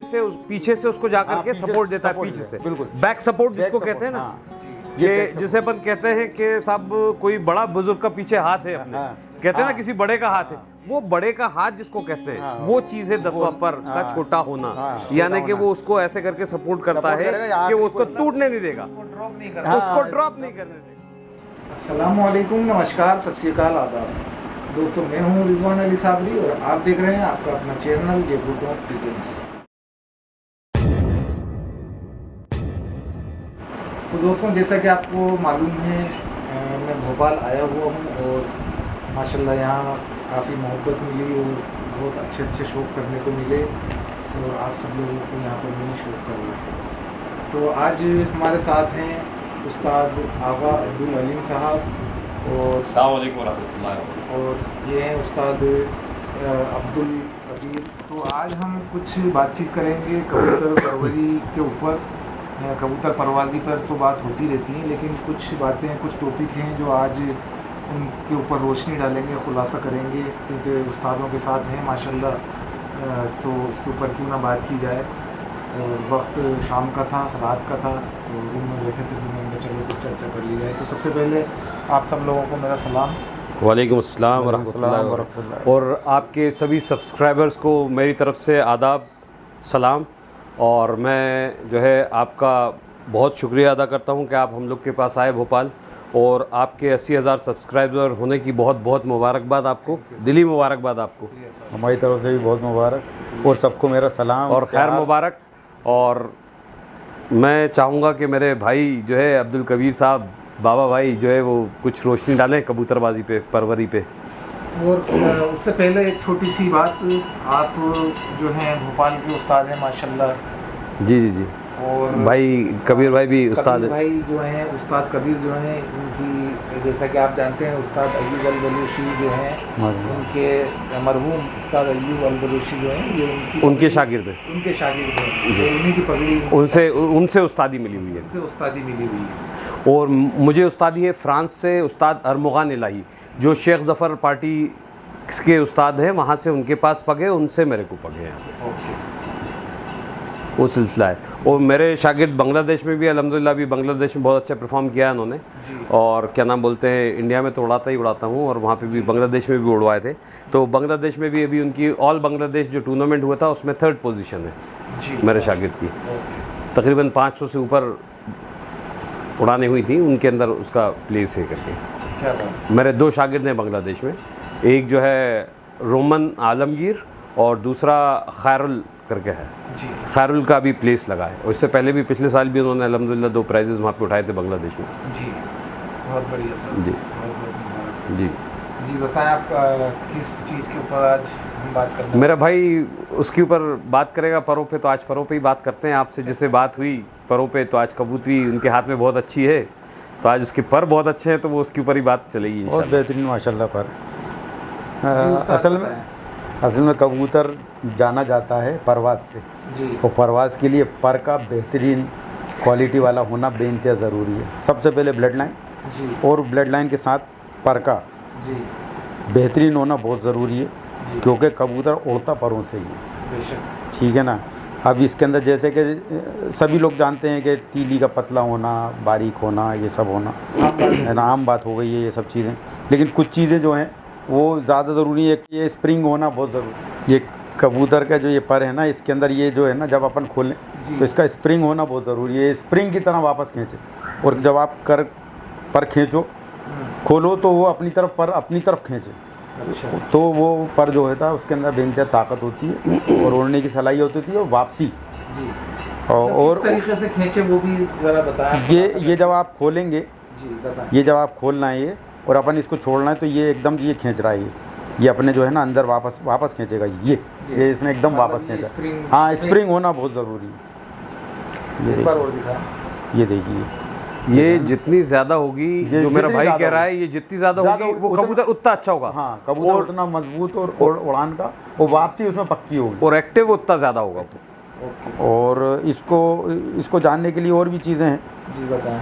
पीछे से उसको जाकर के सपोर्ट देता है, पीछे से बिल्कुल बैक सपोर्ट जिसको कहते हैं ना, ये जिसे अपन कहते हैं कि साहब कोई बड़ा बुजुर्ग का पीछे हाथ है अपने, कहते हैं ना किसी बड़े का हाथ है, वो बड़े का हाथ जिसको कहते हैं वो चीज है 10वां पर का छोटा होना, यानी कि वो उसको ऐसे करके सपोर्ट करता है कि वो उसको टूटने नहीं देगा, उसको ड्रॉप नहीं करने देगा। अस्सलाम वालेकुम, नमस्कार, सत श्री अकाल, आदाब दोस्तों, मैं हूं रिजवान अली साबरी और आप देख रहे हैं आपका अपना चैनल जेबू टॉप वीकेंड्स। तो दोस्तों, जैसा कि आपको मालूम है, मैं भोपाल आया हुआ हूं और माशाल्लाह यहाँ काफ़ी मोहब्बत मिली और बहुत अच्छे अच्छे शौक़ करने को मिले और आप सब लोगों को यहाँ पर मैंने शौक़ करवाया। तो आज हमारे साथ हैं उस्ताद आगा अब्दुल अलीम साहब और अस्सलाम वालेकुम रहमतुल्लाह, और ये हैं उस्ताद अब्दुल कबीर। तो आज हम कुछ बातचीत करेंगे कबूतर परवरी के ऊपर। कबूतर परवाज़ी पर तो बात होती रहती है, लेकिन कुछ बातें, कुछ टॉपिक हैं जो आज उनके ऊपर रोशनी डालेंगे, खुलासा करेंगे, क्योंकि उस्तादों के साथ हैं माशाल्लाह। तो इसके ऊपर क्यों ना बात की जाए। और वक्त शाम का था, रात का था, तो रूम में बैठे थे, तो मैंने चलो कुछ चर्चा कर ली जाए। तो सबसे पहले आप सब लोगों को मेरा सलाम। वालेकुम अस्सलाम वरहमतुल्लाह, और आपके सभी सब्सक्राइबर्स को मेरी तरफ से आदाब सलाम। और मैं जो है आपका बहुत शुक्रिया अदा करता हूं कि आप हम लोग के पास आए भोपाल, और आपके 80,000 सब्सक्राइबर होने की बहुत बहुत मुबारकबाद आपको, दिली मुबारकबाद आपको। हमारी तरफ से भी बहुत मुबारक और सबको मेरा सलाम और खैर मुबारक। और मैं चाहूँगा कि मेरे भाई जो है अब्दुल कबीर साहब, बाबा भाई जो है वो कुछ रोशनी डालें कबूतरबाजी पे, परवरी पे। और उससे पहले एक छोटी सी बात, आप जो हैं भोपाल के उस्ताद हैं माशाल्लाह। जी जी जी। और भाई कबीर भाई भी उस्ताद हैं। भाई जो हैं उस्ताद कबीर जो हैं, उनकी जैसा कि आप जानते हैं उस्ताद अय्यूब अल बलूची जो हैं, उनके मरहूम उस्ताद अय्यूब अल बलूची जो हैं, ये उनके शागिर्द हैं, उनके शागिर्द हैं, उन्हीं की पगड़ी उनसे उस्तादी मिली हुई है, उनसे उस्तादी मिली हुई है। और मुझे उस्तादी है फ्रांस से उस्ताद अरमुगान इलाही, जो शेख ज़फ़र पार्टी के उस्ताद हैं, वहाँ से उनके पास पगे, उनसे मेरे को पगे हैं। वो सिलसिला है। और मेरे शागिर्द बांग्लादेश में भी अल्हम्दुलिल्लाह भी बांग्लादेश में बहुत अच्छा परफॉर्म किया है उन्होंने, और क्या नाम बोलते हैं, इंडिया में तो उड़ाता ही उड़ाता हूँ, और वहाँ पे भी बांग्लादेश में भी उड़वाए थे। तो बांग्लादेश में भी अभी उनकी ऑल बांग्लादेश जो टूर्नामेंट हुआ था उसमें 3rd पोजीशन है मेरे शागिर्द की। तकरीबन 500 से ऊपर उड़ाने हुई थी, उनके अंदर उसका प्लेस है करके। क्या बात। मेरे 2 शागिर्द हैं बांग्लादेश में, एक जो है रोमन आलमगीर और दूसरा खैरुल करके है। खैरुल का भी प्लेस लगा है, और इससे पहले भी पिछले साल भी उन्होंने अल्हम्दुलिल्लाह 2 प्राइजेज़ वहाँ पे उठाए थे बांग्लादेश में। जी बहुत बढ़िया सर। जी जी जी। बताएं आप किस चीज़ के ऊपर आज हम बात करें। मेरा भाई उसके ऊपर बात करेगा परों पे, तो आज परों पे ही बात करते हैं आपसे। जैसे बात हुई परों पे, तो आज कबूतरी उनके हाथ में बहुत अच्छी है, तो आज उसके पर बहुत अच्छे हैं, तो वो उसके ऊपर ही बात चलेगी इंशाल्लाह। बहुत बेहतरीन माशाल्लाह पर। असल में कबूतर जाना जाता है परवाज़ से, और परवाज़ के लिए पर का बेहतरीन क्वालिटी वाला होना बेइंतहा ज़रूरी है। सबसे पहले ब्लड लाइन, और ब्लड लाइन के साथ पर का बेहतरीन होना बहुत ज़रूरी है, क्योंकि कबूतर उड़ता परों से ही है। ठीक है ना। अब इसके अंदर जैसे कि सभी लोग जानते हैं कि तीली का पतला होना, बारीक होना, ये सब होना है ना, आम बात हो गई है ये सब चीज़ें। लेकिन कुछ चीज़ें जो हैं वो ज़्यादा ज़रूरी है कि ये स्प्रिंग होना बहुत ज़रूरी। ये कबूतर का जो ये पर है ना, इसके अंदर ये जो है ना, जब अपन खोलें तो इसका स्प्रिंग होना बहुत ज़रूरी है। स्प्रिंग की तरह वापस खींचे, और जब आप पर खींचो, खोलो, तो वो अपनी तरफ खींचे। अच्छा। तो वो पर जो होता है उसके अंदर बेइंतहा ताकत होती है, और उड़ने की सलाहियत होती है, और वापसी। और किस तरीके से खींचे वो भी ज़रा बताएं। ये जब आप खोलेंगे, ये जब आप खोलना है ये, और अपन इसको छोड़ना है, तो ये एकदम ये खींच रहा है, ये अपने जो है ना अंदर वापस खींचेगा। ये इसने एकदम वापस खींचा। हाँ, स्प्रिंग होना बहुत ज़रूरी है। ये देखिए, ये जितनी ज़्यादा होगी, जो मेरा भाई कह रहा है, ये जितनी ज़्यादा होगी वो कबूतर उतना अच्छा होगा। हाँ, कबूतर उतना मजबूत और उड़ान का, और वापसी उसमें पक्की होगी, और एक्टिव उतना ज़्यादा होगा। और इसको जानने के लिए और भी चीज़ें हैं। जी बताएं।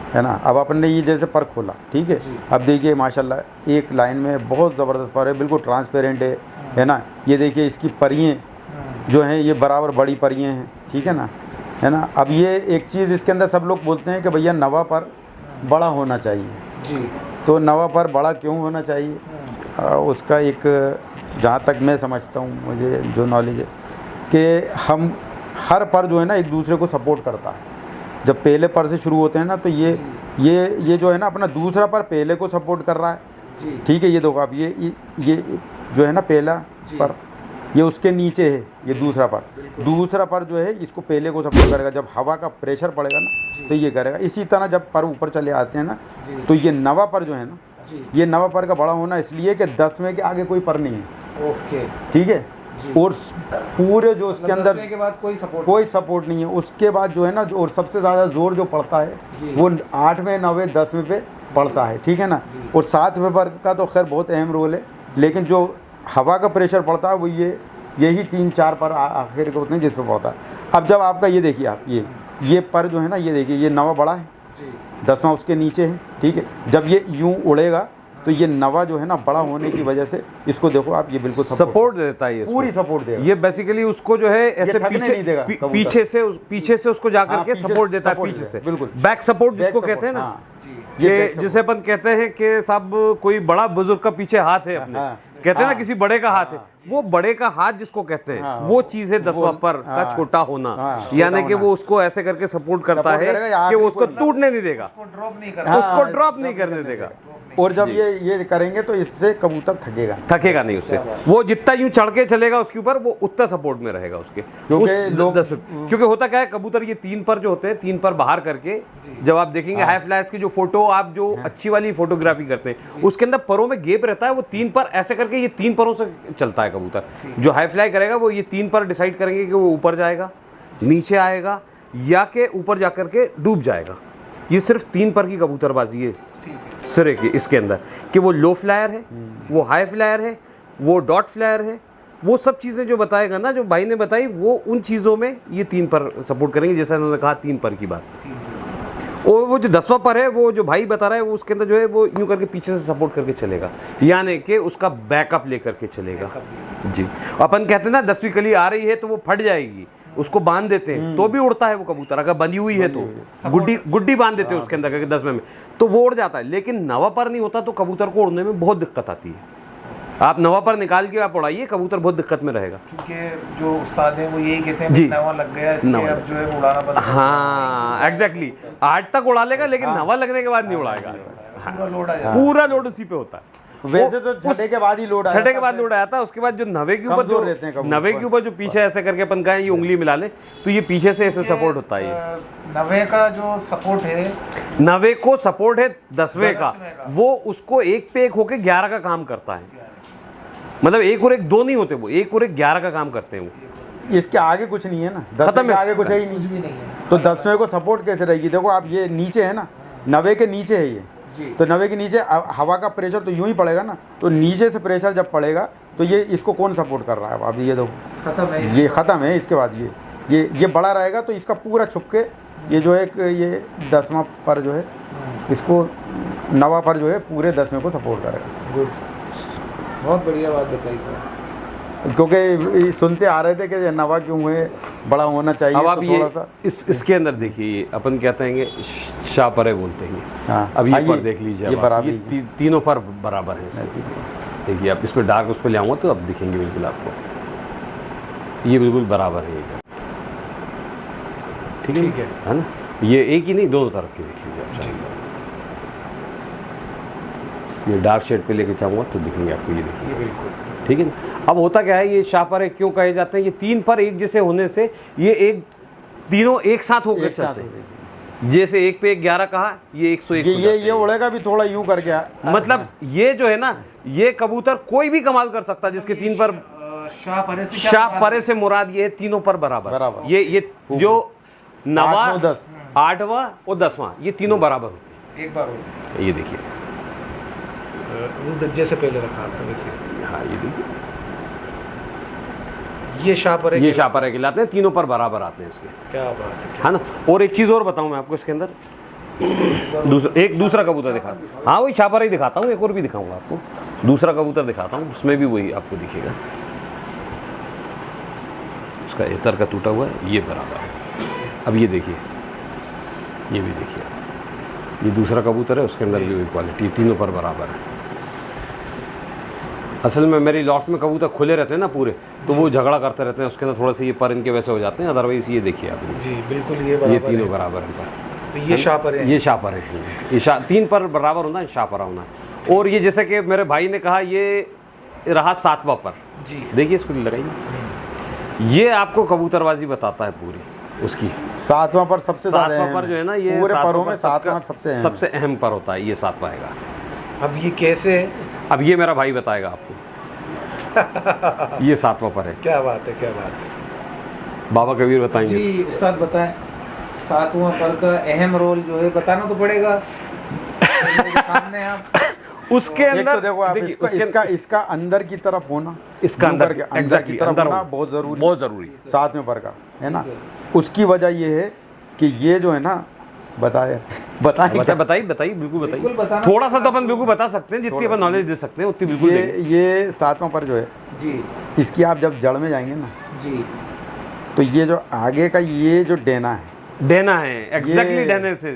है ना। अब अपन ने ये जैसे पर खोला, ठीक है। अब देखिए माशाल्लाह एक लाइन में बहुत ज़बरदस्त पर है, बिल्कुल ट्रांसपेरेंट है ना। ये देखिए इसकी परियाँ जो हैं ये बराबर बड़ी परियां हैं, ठीक है ना। अब ये एक चीज़ इसके अंदर सब लोग बोलते हैं कि भैया नवा पर बड़ा होना चाहिए जी। तो नवा पर बड़ा क्यों होना चाहिए, उसका एक जहाँ तक मैं समझता हूँ, मुझे जो नॉलेज है कि हम हर पर जो है ना एक दूसरे को सपोर्ट करता है। जब पहले पर से शुरू होते हैं ना तो ये जो है ना अपना दूसरा पर पहले को सपोर्ट कर रहा है, ठीक है। ये देखो आप ये जो है ना पहला पर ये उसके नीचे है, ये दूसरा पर जो है इसको पहले को सपोर्ट करेगा। जब हवा का प्रेशर पड़ेगा ना तो ये करेगा। इसी तरह जब पर ऊपर चले आते हैं ना तो ये नवा पर जो है ना, ये नवा पर का बड़ा होना इसलिए कि 10वें के आगे कोई पर नहीं है, ओके, ठीक है। और पूरे जो उसके अंदर 10वें के बाद कोई सपोर्ट नहीं है। उसके बाद जो है ना और सबसे ज़्यादा जोर जो पड़ता है वो 8वें 9वें 10वें पे पड़ता है, ठीक है ना। और 7वें पर का तो खैर बहुत अहम रोल है, लेकिन जो हवा का प्रेशर पड़ता है वो यही 3-4 पर आखिर के होते हैं जिस पे पड़ता है। अब जब आपका ये देखिए आप ये पर जो है ना, ये देखिए ये नवा बड़ा है, 10वां उसके नीचे है, ठीक है। जब ये यूं उड़ेगा तो ये नवा जो है ना बड़ा होने की वजह से इसको देखो आप, ये बिल्कुल सपोर्ट देता है, ये पूरी सपोर्ट देगा। ये बेसिकली उसको जो है ऐसे पीछे से उसको जाकर के सपोर्ट देता है, पीछे से बिल्कुल बैक सपोर्ट जिसको कहते हैं ना। ये जिसे अपन कहते हैं कि साहब कोई बड़ा बुजुर्ग का पीछे हाथ है अपने, कहते हैं ना किसी बड़े का हाथ है, वो बड़े का हाथ जिसको कहते हैं वो चीज है 10वां पर का छोटा होना, यानी कि वो उसको ऐसे करके सपोर्ट करता है कि वो उसको टूटने नहीं देगा, उसको ड्रॉप नहीं करने देगा। और जब ये करेंगे तो इससे कबूतर थकेगा नहीं उससे, वो जितना यूं चढ़ के चलेगा उसके ऊपर वो उतना सपोर्ट में रहेगा उसके। क्योंकि होता क्या है, कबूतर ये 3 पर जो होते हैं, 3 पर बाहर करके जब आप देखेंगे हाई फ्लाइज की जो फोटो, आप जो अच्छी वाली फोटोग्राफी करते हैं उसके अंदर परों में गैप रहता है, वो 3 पर ऐसे करके ये 3 परों से चलता है कबूतर। जो हाई फ्लाई करेगा वो ये 3 पर डिसाइड करेंगे कि वो ऊपर जाएगा, नीचे आएगा या के ऊपर जाकर के डूब जाएगा। ये सिर्फ 3 पर की कबूतरबाजी है सिरे की इसके अंदर, कि वो लो फ्लायर है, वो हाई फ्लायर है, वो डॉट फ्लायर है, वो सब चीज़ें जो बताएगा ना, जो भाई ने बताई, वो उन चीज़ों में ये 3 पर सपोर्ट करेंगे, जैसा उन्होंने कहा 3 पर की बात। और वो जो 10वां पर है, वो जो भाई बता रहा है, वो उसके अंदर जो है वो यूँ करके पीछे से सपोर्ट करके चलेगा, यानी कि उसका बैकअप लेकर के चलेगा जी। अपन कहते हैं ना 10वीं कली आ रही है तो वो फट जाएगी, उसको बांध देते हैं तो भी उड़ता है वो कबूतर, अगर बंधी हुई है तो गुड्डी बांध देते हैं उसके अंदर करके 10वें में तो वो उड़ जाता है। लेकिन नवा पर नहीं होता तो कबूतर को उड़ने में बहुत दिक्कत आती है। आप नवा पर निकाल के आप उड़ाइए, कबूतर बहुत दिक्कत में रहेगा, क्योंकि जो उस्ताद हैं वो यही कहते हैं कि नवा लग गया इसलिए अब जो है उड़ाना बंद। हाँ एग्जैक्टली, 8 तक उड़ा लेगा लेकिन नवा लगने के बाद नहीं उड़ाएगा, पूरा लोड उसी पे होता है। वैसे तो छठे के बाद ही लोड छठे के बाद लोड आया था, उसके बाद जो 9वें के ऊपर नवे के ऊपर जो पीछे ऐसे करके अपन कहें ये उंगली मिला ले तो ये पीछे से ऐसे सपोर्ट होता है। 9वें का जो सपोर्ट है, 9वें को सपोर्ट है 10वें का, वो उसको 1 पे 1 होके 11 का काम करता है। मतलब 1 और 1 2 नहीं होते, वो 1 और 1 11 का काम करते हैं वो। इसके आगे कुछ नहीं है ना, 10वें के आगे कुछ है ही नहीं, तो 10वें को सपोर्ट कैसे रहेगी। देखो आप ये नीचे है ना, 9वें के नीचे है ये, तो 9वें के नीचे हवा का प्रेशर तो यूं ही पड़ेगा ना, तो नीचे से प्रेशर जब पड़ेगा तो ये इसको कौन सपोर्ट कर रहा है। अब ये देखो खत्म है, ये ख़त्म है। इसके बाद ये बड़ा रहेगा तो इसका पूरा छुप के ये जो है ये 10वां पर जो है इसको 9वां पर जो है पूरे 10वें को सपोर्ट करेगा। गुड, बहुत बढ़िया बात बताई सर। क्योंकि सुनते आ रहे थे कि नवा क्यों है, बड़ा होना चाहिए। अब आप तो थोड़ा सा इसके अंदर देखिए, अपन कहते हैं शाहपरे बोलते हैं। हाँ, अब ये पर देख लीजिए, ये बराबर, ये तीनों पर बराबर है। देखिए आप इसमें डार्क उस पर ले आऊँगा तो अब दिखेंगे बिल्कुल आपको, ये बिल्कुल बराबर है, ठीक है ना। ये एक ही नहीं, दोनों तरफ के देख लीजिए आप। ये डार्क शेड पे लेके चाहूँगा तो दिखेंगे आपको, ये देखिए बिल्कुल, ठीक है ना। अब होता क्या है, ये शाहपरे क्यों कहे जाते हैं, ये 3 पर एक जैसे होने से ये तीनों एक साथ होकर चलते हैं। जैसे 1 पे 1 11 कहा, ये 101 ये उड़ेगा भी थोड़ा यूं करके, मतलब ये जो है ना, ये कबूतर कोई भी कमाल कर सकता है जिसके 3 पर शाहपरे से मुराद ये तीनों पर बराबर। ये जो 9वां 8वां और 10वां ये तीनों बराबर होते हैं, एक बार होते हैं। ये देखिए उस दर्जे से पहले रखा आपने वैसे। हाँ ये देखिए, ये शाहपरे कहलाते हैं, तीनों पर बराबर आते हैं इसके। क्या बात है ना। और एक चीज़ और बताऊं मैं आपको इसके अंदर, दूसरा कबूतर दिखा, हाँ वही शाहपरे ही दिखाता हूँ, एक और भी दिखाऊंगा आपको, दूसरा कबूतर दिखाता हूँ, उसमें भी वही आपको दिखेगा। उसका एतर का टूटा हुआ है, ये बराबर है। अब ये देखिए, ये भी देखिए, ये दूसरा कबूतर है, उसके अंदर भी वही क्वालिटी, तीनों पर बराबर है। असल में मेरी लॉफ्ट में कबूतर खुले रहते हैं ना पूरे, तो वो झगड़ा करते रहते हैं, उसके अंदर थोड़ा सा ये पर इनके वैसे हो जाते हैं। अदरवाइज़ ये देखिए आप, जी बिल्कुल, ये तीनों बराबर हैं पर। तो ये शापर है, ये शापर है, ये तीन पर बराबर होना है, शापरा होना है। और ये जैसे कि मेरे भाई ने कहा, ये रहा 7वां पर जी, देखिए इसको लगाइए, ये आपको कबूतरबाजी बताता है पूरी उसकी। 7वां पर सबसे ज़्यादा 7वां पर जो है ना, ये पूरे परों में 7वां 7वां सबसे अहम पर होता है, ये 7वां आएगा। अब ये कैसे है? अब ये मेरा भाई बताएगा आपको। ये 7वां पर है। क्या बात है, क्या बात है। बाबा कबीर बताएंगे। जी उस्ताद बताएं, 7वां पर का अहम रोल जो है बताना तो पड़ेगा सामने आप। उसके एक अंदर तो देखो आप, इसका अंदर की तरफ होना, इसका अंदर की तरफ होना बहुत ज़रूरी है 7वें पर का, है ना। उसकी वजह ये है कि ये जो है ना, बताइए बिल्कुल बताइए। थोड़ा सा तो अपन बिल्कुल बता सकते हैं, जितनी अपन नॉलेज दे सकते हैं उतनी बिल्कुल देंगे। ये 7वां पर जो है जी, इसकी आप जब जड़ में जाएंगे ना जी, तो ये जो आगे का ये जो डेना है एग्जैक्टली डेने से,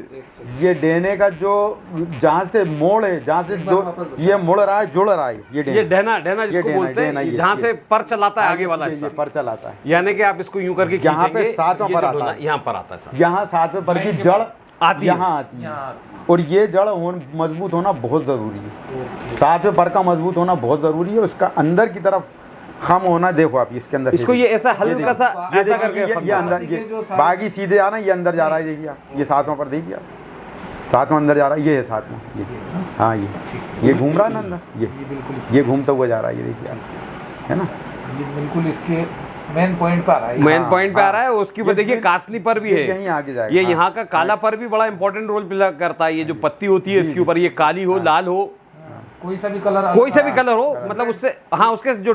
ये डेने का जो जहाँ से मोड़ है, जहाँ से जो ये मुड़ रहा है, जुड़ रहा है, ये डेना जिसको बोलते हैं, जहाँ से पर चलाता है आगे वाला हिस्सा, ये पर चलाता है। यानी कि आप इसको यूं करके यहाँ पे 7वां पर आता है, यहाँ पर आता है, यहाँ 7वें पर की जड़ यहाँ आती है, और ये जड़ मजबूत होना बहुत ज़रूरी है। 7वें पर का मजबूत होना बहुत ज़रूरी है। उसका अंदर की तरफ खम होना, देखो आप इसके अंदर, इसको ये ऐसा हल्का सा ऐसा करके ये अंदर, ये बागी सीधे आ रहा है, ये अंदर जा रहा है, देखिए आप, ये 7वां पर देखिए आप, 7वां अंदर जा रहा है, ये है 7वां, ये हाँ, ये घूम रहा है ना अंदर, ये घूमता हुआ जा रहा है, ये देखिए आप, है ना। ये बिल्कुल इसके मेन पॉइंट पे आ रहा है, मेन पॉइंट पे आ रहा है। उसकी वजह देखिए कासनी पर भी है, यहीं आगे जाएगा। ये यहाँ का काला पर भी बड़ा इंपॉर्टेंट रोल प्ले करता है। ये जो पत्ती होती है इसके ऊपर, ये काली हो, लाल हो, कोई सा भी कलर हो, मतलब उससे, हाँ, उसके जो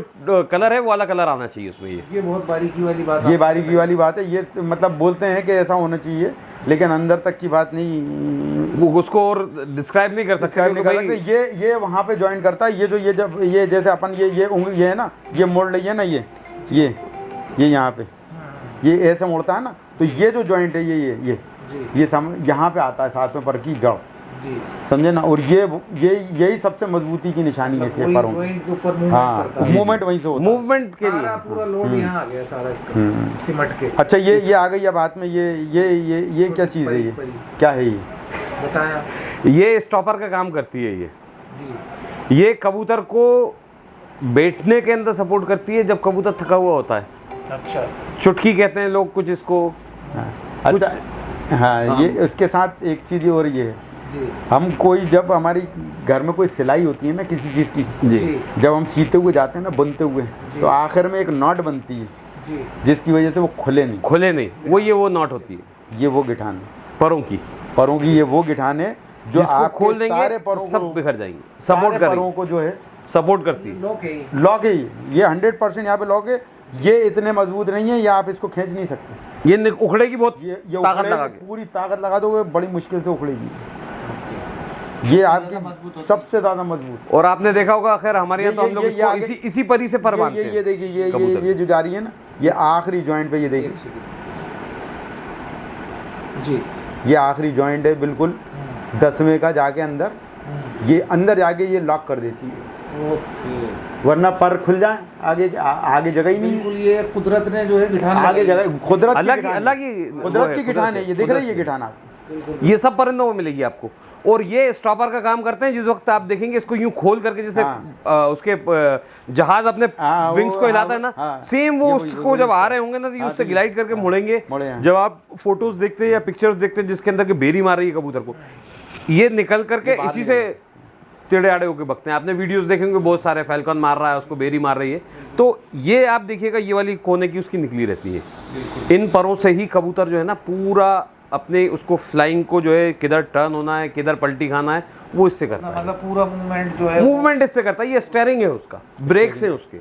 कलर है वो वाला कलर आना चाहिए उसमें। ये बहुत बारीकी वाली बात, ये बारीकी वाली बात है। ये मतलब बोलते हैं कि ऐसा होना चाहिए, लेकिन अंदर तक की बात नहीं, वो उसको और डिस्क्राइब नहीं कर सकते। ये वहाँ पे ज्वाइन करता है। ये जो ये जैसे अपन ये उंगली ये है ना, ये मोड़ ली है ना, ये यहाँ पे ये ऐसे मोड़ता है ना, तो ये जो जॉइंट है ये यहाँ पे आता है 7वें पर की जड़, समझे ना। और यही सबसे मजबूती की निशानी है इसके परों की। हाँ, मूवमेंट वहीं से होता है, मूवमेंट के लिए पूरा लोड यहाँ आ गया सारा इसका सिमट के। अच्छा, ये आ गई अब बात में, ये क्या चीज़ है, ये क्या है, ये बताया। ये स्टॉपर का काम करती है। ये कबूतर को बैठने के अंदर सपोर्ट करती है जब कबूतर थका हुआ होता है। अच्छा, चुटकी कहते हैं लोग कुछ इसको। अच्छा, हाँ, ये उसके साथ एक चीज़ और ये है, हम कोई जब हमारी घर में कोई सिलाई होती है ना किसी चीज़ की, जब हम सीते हुए जाते हैं ना, बुनते हुए, तो आखिर में एक नॉट बनती है जिसकी वजह से वो खुले नहीं, वो नॉट होती है। ये वो गिठान है परों की, ये वो गिठान है जो आप खोल देंगे सारे परों सब बिखर जाएंगे, सपोर्ट करेंगे, परों को जो है सपोर्ट करती है। लॉक है ये 100% यहाँ पे लॉक है। ये इतने मजबूत नहीं है, ये आप इसको खींच नहीं सकते, ये उखड़ेगी बहुत, ये ताकत लगा के, पूरी ताकत लगा दोगे, बड़ी मुश्किल से उखड़ेगी। ये आपकी सबसे ज़्यादा मजबूत। और आपने देखा होगा, खैर हमारे यहाँ तो हम लोग इसको इसी परी से पर बांधते हैं। ये देखिए, ये जो जा रही है ना, ये आखिरी जॉइंट पे, ये देखिए जी, ये आखिरी जॉइंट है बिल्कुल 10वें का जाके अंदर, ये अंदर जाके ये लॉक कर देती है। वरना पर खुल जाए, आगे जगह ही नहीं। बिल्कुल, ये कुदरत ने जो है गिठान आगे जगह, कुदरत की गिठान है, ये दिख रही है ये गिठान आपको, ये सब परिंदों में मिलेगी आपको। और ये स्टॉपर का काम करते हैं। जिस वक्त आप देखेंगे इसको यूं खोल करके, जैसे उसके जहाज अपने विंग्स को हिलाता है ना, सेम वो उसको जब आ रहे होंगे ना, तो उससे ग्लाइड करके मुड़ेंगे। जब आप फोटोज देखते हैं या पिक्चर्स देखते हैं जिसके अंदर के बेरी मार रही है कबूतर को, ये निकल करके इसी से टेढ़े आड़े होकर बकते हैं। आपने वीडियोस देखेंगे, बहुत सारे फैल्कन मार रहा है, उसको बेरी मार रही है, तो ये आप देखिएगा, ये वाली कोने की उसकी निकली रहती है। इन परों से ही कबूतर जो है ना, पूरा अपने उसको फ्लाइंग को जो है, किधर टर्न होना है, किधर पलटी खाना है, वो इससे करता है। मतलब पूरा मूवमेंट जो है, मूवमेंट इससे करता है। ये स्टीयरिंग है उसका, ब्रेक्स हैं उसके,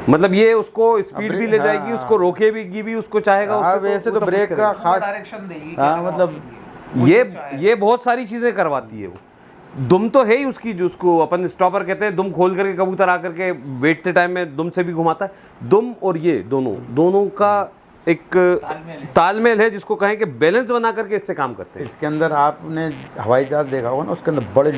मतलब ये उसको स्पीड भी ले जाएगी, उसको रोकेगी भी, उसको चाहेगा वैसे तो ब्रेक का खास डायरेक्शन देगी, मतलब ये बहुत सारी चीजें करवाती है वो। दुम तो है ही उसकी, जो उसको अपन स्टॉपर कहते हैं, दुम खोल करके कबूतर आकर के बैठते टाइम में दुम से भी घुमाता है। दुम और ये दोनों का एक तालमेल है, जिसको कहें कि बैलेंस बना करके इससे काम करते हैं। इसके अंदर आपने हवाई जहाज देखा होगा ना, उसके अंदर बड़े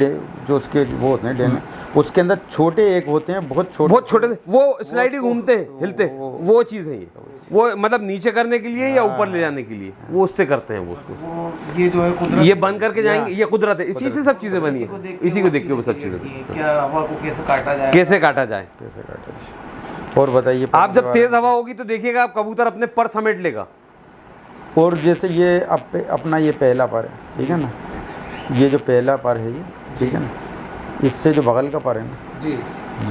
जो उसके वो होते हैं डेने, उसके अंदर छोटे एक होते हैं, बहुत छोटे वो स्लाइड घूमते हैं, हिलते, वो चीज़ है ये। वो मतलब नीचे करने के लिए या ऊपर ले जाने के लिए, वो उससे करते हैं वो उसको। ये जो है कुदरत, ये बन करके जाएंगे, ये कुदरत है, इसी से सब चीज़ें बनी है, इसी को देख के वो सब चीज़ें। क्या हवा को कैसे काटा जाए, कैसे काटा जाए। और बताइए, आप जब तेज हवा होगी तो देखिएगा आप कबूतर अपने पर समेट लेगा। और जैसे ये अपना ये पहला पर है, ठीक है ना, ये जो पहला पर है ये, ठीक है ना, इससे जो बगल का पर है ना जी,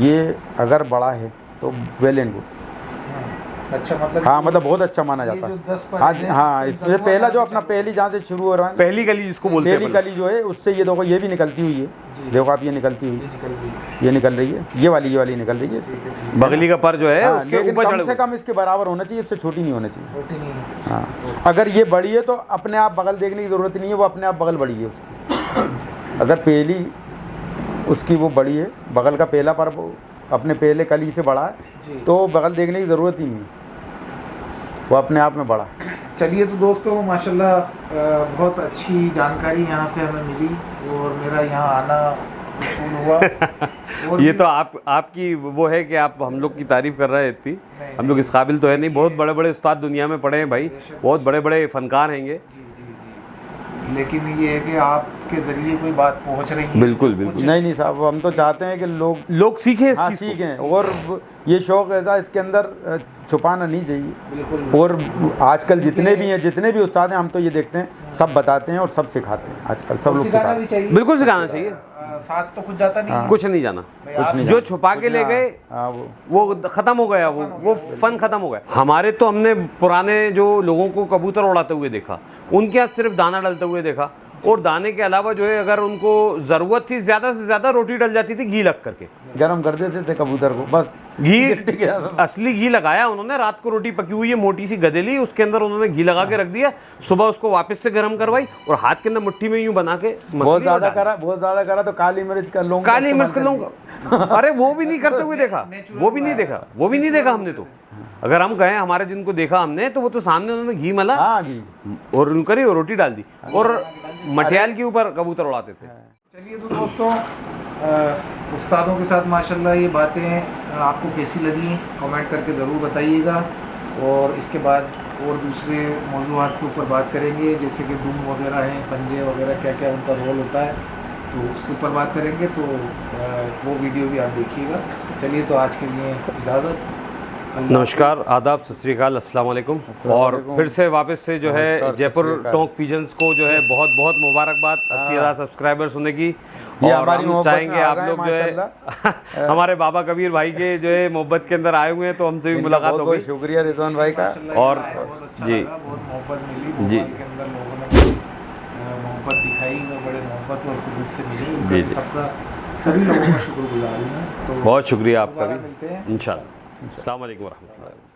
ये अगर बड़ा है तो वेल एंड गुड। अच्छा, मतलब हाँ, मतलब बहुत अच्छा माना जाता है। हाँ, इसमें पहला जो अपना पहली जहाँ से शुरू हो रहा है, पहली कली जिसको बोलते हैं, पहली कली जो है, उससे ये देखो, ये भी निकलती हुई है, देखो आप, ये निकलती हुई, ये निकल रही है, ये वाली निकल रही है, बगली का पर जो है उसके लेकिन ऊपर कम से कम इसके बराबर होना चाहिए, इससे छोटी नहीं होना चाहिए। छोटी नहीं है। हाँ, अगर ये बड़ी है तो अपने आप बगल देखने की ज़रूरत नहीं है, वो अपने आप बगल बड़ी है उसकी। अगर पहली उसकी वो बड़ी है, बगल का पहला पर अपने पहले कली से बड़ा है, तो बगल देखने की ज़रूरत ही नहीं है, वो अपने आप में बड़ा। चलिए, तो दोस्तों माशाल्लाह बहुत अच्छी जानकारी यहाँ से हमें मिली, और मेरा यहाँ आना बिल्कुल हुआ। और ये तो आपकी वो है कि आप हम लोग की तारीफ कर रहे हैं इतनी, हम लोग इस काबिल तो है नहीं। बहुत बड़े बड़े उस्ताद दुनिया में पड़े हैं भाई, बहुत बड़े बड़े फनकार हैंगे, लेकिन ये है कि आपके जरिए कोई बात पहुंच रही है। बिल्कुल बिल्कुल। नहीं साहब, हम तो चाहते हैं कि लोग सीखें, हाँ सीखें, और ये शौक़ ऐसा इसके अंदर छुपाना नहीं चाहिए। बिल्कुल। और आजकल जितने भी उस्ताद हैं, हम तो ये देखते हैं, सब बताते हैं और सब सिखाते हैं। आजकल सब लोग सिखाना भी चाहिए, बिल्कुल सिखाना चाहिए। साथ तो कुछ जाता नहीं, कुछ नहीं जाना, कुछ नहीं जो छुपा के ले गए वो खत्म हो गया, वो फन खत्म हो गया। हमारे तो हमने पुराने जो लोगों को कबूतर उड़ाते हुए देखा, उनके यहाँ सिर्फ दाना डालते हुए देखा, और दाने के अलावा जो है अगर उनको ज़रूरत थी ज़्यादा से ज़्यादा रोटी डल जाती थी घी लग करके, गरम कर देते थे कबूतर को, बस घी असली घी लगाया उन्होंने। रात को रोटी पकी हुई है, मोटी सी गदेली, उसके अंदर उन्होंने घी लगा के रख दिया, सुबह उसको वापस से गर्म करवाई और हाथ के अंदर मुट्ठी में यूं बना के बहुत ज़्यादा करा तो काली मिर्च का लौंग, अरे वो भी नहीं करते हुए देखा, वो भी नहीं देखा हमने तो। अगर हम गए, हमारे जिनको देखा हमने, तो वो तो सामने उन्होंने घी मला, घी और करी और रोटी डाल दी और मटियाल के ऊपर कबूतर उड़ाते थे। चलिए, तो दोस्तों उस्तादों के साथ माशाल्लाह ये बातें आपको कैसी लगी, कमेंट करके ज़रूर बताइएगा। और इसके बाद और दूसरे मौज़ूआत के ऊपर बात करेंगे, जैसे कि दुम वगैरह हैं, पंजे वगैरह, क्या क्या उनका रोल होता है, तो उसके ऊपर बात करेंगे। तो वो वीडियो भी आप देखिएगा। चलिए, तो आज के लिए इजाज़त। नमस्कार, आदाब, सत श्री अकाल, अस्सलाम वालेकुम। और फिर से वापस से जो है जयपुर टोंक पिजन्स को जो है बहुत बहुत मुबारकबाद 80,000 सब्सक्राइबर्स होने की। ये और हम चाहेंगे आप लोग जो है हमारे बाबा कबीर भाई के जो है मोहब्बत के अंदर आए हुए हैं, तो हमसे भी मुलाकात हो गई। शुक्रिया रिजवान भाई का। और जी, बहुत मोहब्बत मिली जी के अंदर, लोगों ने बड़ी मोहब्बत दिखाई और बड़े मोहब्बत और खुलूस से मिली। सबका, सभी लोगों का शुक्रगुजार हूँ। तो बहुत शुक्रिया आपका भी, मिलते हैं इंशाल्लाह। अस्सलाम वालेकुम व रहमतुल्लाह।